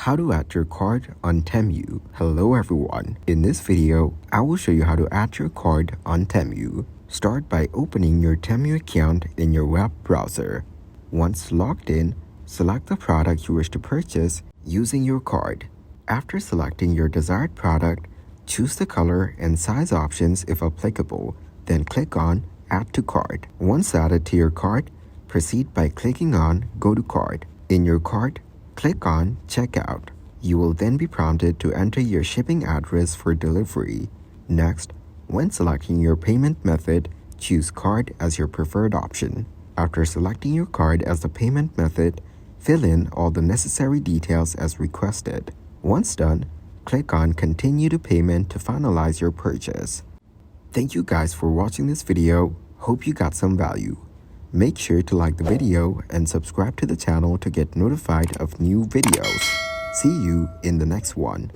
How to add your card on Temu. Hello everyone. In this video, I will show you how to add your card on Temu. Start by opening your Temu account in your web browser. Once logged in, select the product you wish to purchase using your card. After selecting your desired product, choose the color and size options if applicable, then click on Add to Cart. Once added to your cart, proceed by clicking on Go to Cart. In your cart, click on Checkout. You will then be prompted to enter your shipping address for delivery. Next, when selecting your payment method, choose card as your preferred option. After selecting your card as the payment method, fill in all the necessary details as requested. Once done, click on Continue to Payment to finalize your purchase. Thank you guys for watching this video. Hope you got some value. Make sure to like the video and subscribe to the channel to get notified of new videos. See you in the next one.